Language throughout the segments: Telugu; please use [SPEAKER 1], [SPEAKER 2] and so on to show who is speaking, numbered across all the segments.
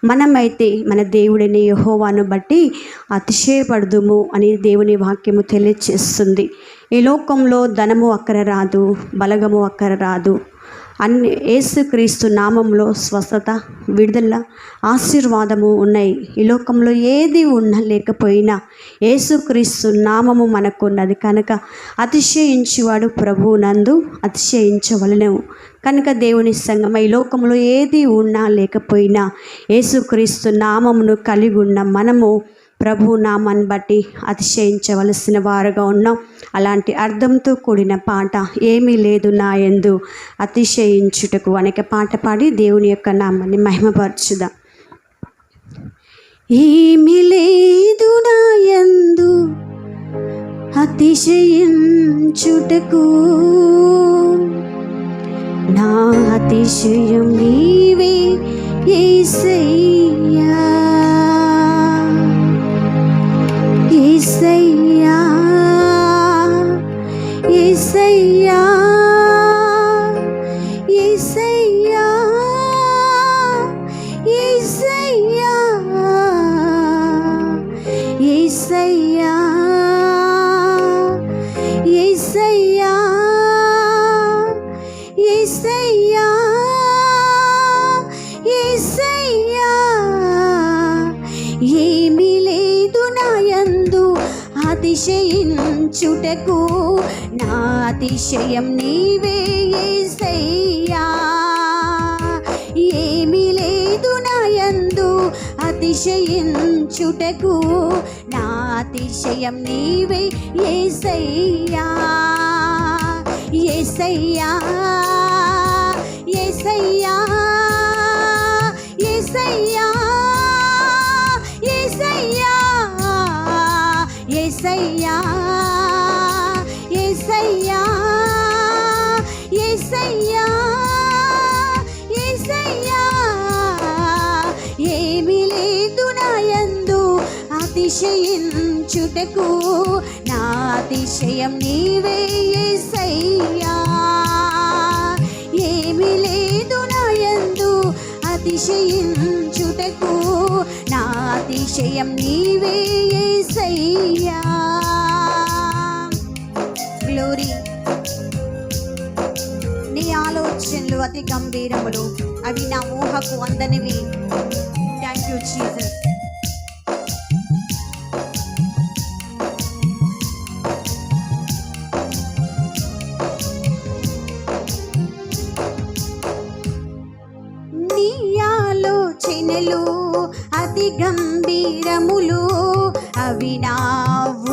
[SPEAKER 1] మనమైతే మన దేవుడిని యెహోవాను బట్టి అతిశయపడదుము అని దేవుని వాక్యము తెలియచేస్తుంది. ఈ లోకంలో ధనము అక్కర రాదు, బలగము అక్కర రాదు. అన్ని యేసుక్రీస్తు నామంలో స్వస్థత, విడుదల, ఆశీర్వాదము ఉన్నాయి. ఈ లోకంలో ఏది ఉన్నా లేకపోయినా యేసుక్రీస్తు నామము మనకున్నది కనుక అతిశయించువాడు ప్రభువు నందు అతిశయించవలెను. కనుక దేవుని సంగమా, ఈ లోకంలో ఏది ఉన్నా లేకపోయినా యేసుక్రీస్తు నామమును కలిగి ఉన్న మనము ప్రభు నామాన్ని బట్టి అతిశయించవలసిన వారుగా ఉన్నాం. అలాంటి అర్థంతో కూడిన పాట ఏమీ లేదు నా యందు అతిశయించుటకు అనేక పాట పాడి దేవుని యొక్క నామాన్ని మహిమపరచుదాం. ఏమీ లేదు నా యందు అతిశయించుటకు, నా అతిశయం నీవే యేసయ్యా, యేసయ్యా, యేసయ్యా, యేసయ్యా, యేసయ్యా, యేసయ్యా, యేసయ్యా, యేసయ్యా, యేసయ్యా. ఏమీ లేదు నా యందు అతిశయించుటకు, నా అతిశయం నీవే యేసయ్యా. ఏమీ లేదు నా యందు అతిశయించుటకు, నా అతిశయం నీవే యేసయ్యా, యేసయ్యా, యేసయ్యా, యేసయ్యా, యేసయ్యా, యేసయ్యా, యేసయ్యా, యేసయ్యా, యేసయ్యా. ఏమీ లేదు నా యందు అతిశయించుటకు, నా అతిశయం నీవే యేసయ్యా. ఏమీ లేదు నా యందు అతిశయించుటకు, నా అతిశయం నీవే యేసయ్యా. గ్లోరీ. నీ ఆలోచనలు అతి గంభీరములు, అవి నా ఊహకు అందనివి. Thank you Jesus. నీ ఆలోచనలు అతి గంభీరములు, అవి నా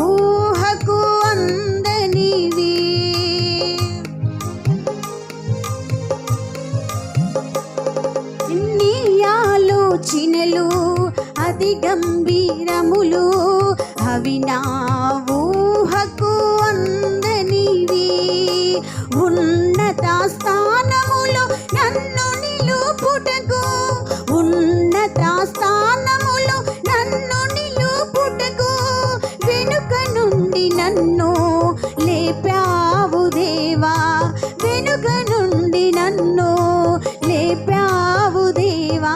[SPEAKER 1] ఊహకు అందనివి. నీ ఆలోచనలు అతి గంభీరములు, అవి నా ఊహకు అందనివి. ఉన్నత స్థానములో నన్ను నిలుపుటకు, ఉన్నత స్థానములో నన్ను నిలుపుటకు, వెనుక నుండి నన్ను లేపావు దేవా, వెనుక నుండి నన్ను లేపావు దేవా,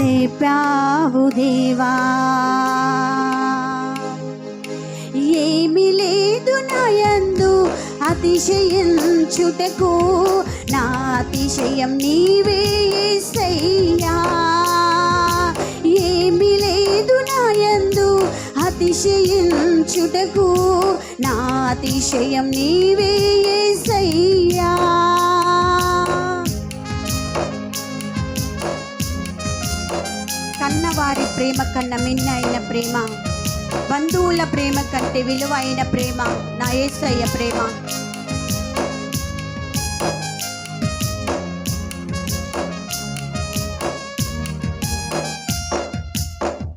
[SPEAKER 1] లేపావు దేవా. ఏమీ లేదు నా యందు అతిశయించుటకు, నా అతిశయం నీవే యేసయ్యా. ఏమీ లేదు నా యందు అతిశయించుటకు, నా అతిశయం నీవే యేసయ్యా. కన్నవారి ప్రేమ కన్నా మిన్నైన ప్రేమ, బంధువుల ప్రేమ కంటే విలువైన ప్రేమ నా యేసయ్య ప్రేమ.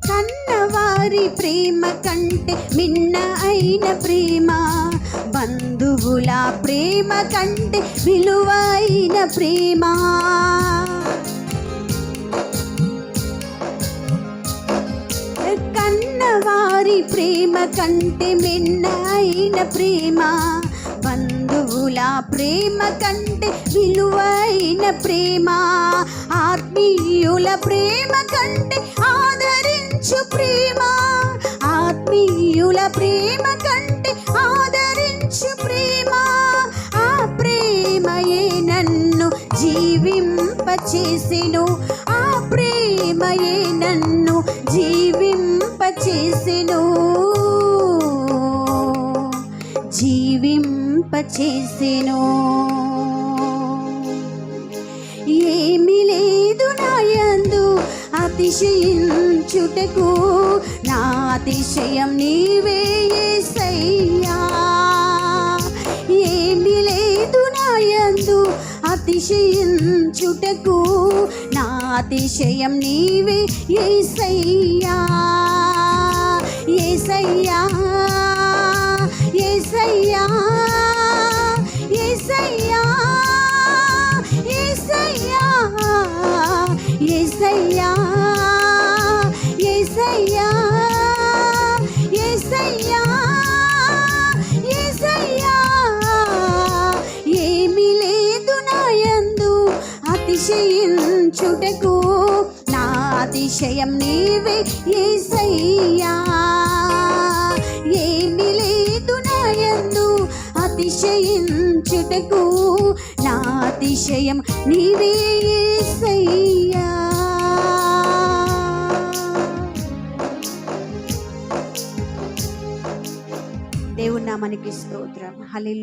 [SPEAKER 1] కన్నవారి ప్రేమ కంటే మిన్న అయిన ప్రేమ, బంధువుల ప్రేమ కంటే విలువైన ప్రేమ. కన్నవారి ప్రేమ కంటే మిన్న అయిన ప్రేమ, బంధువుల ఆత్మీయుల ప్రేమ కంటే విలువైన ప్రేమ, ఆత్మీయుల ప్రేమ కంటే ఆదరించు ప్రేమ, ఆత్మీయుల ప్రేమ కంటే ఆదరించు ప్రేమ, ఆ ప్రేమయే నన్ను జీవింపచేసెను, ఆ ప్రేమయే నన్ను జీవింపచేసెను, జీవింపచేసెను. ఏమి లేదు నాయందు అతిశయించుటకు, నా అతిశయం నీవే యేసయ్యా. ఏమి లేదు నాయందు అతిశయించుటకు, నా అతిశయం నీవే యేసయ్యా. యేసయ్యా యేసయ్యా యేసయ్యా యేసయ్యా యేసయ్యా యేసయ్యా యేసయ్యా యేసయ్యా. ఏమి లేదు నాయందు అతిశయించుటకు, నా అతిశయం నీవే యేసయ్యా. ఏమి లేదు నాయందు అతిశయించుటకు, నా అతిశయం నీవే యేసయ్యా. దేవుని నామానికి స్తోత్రం. హల్లెలూయా.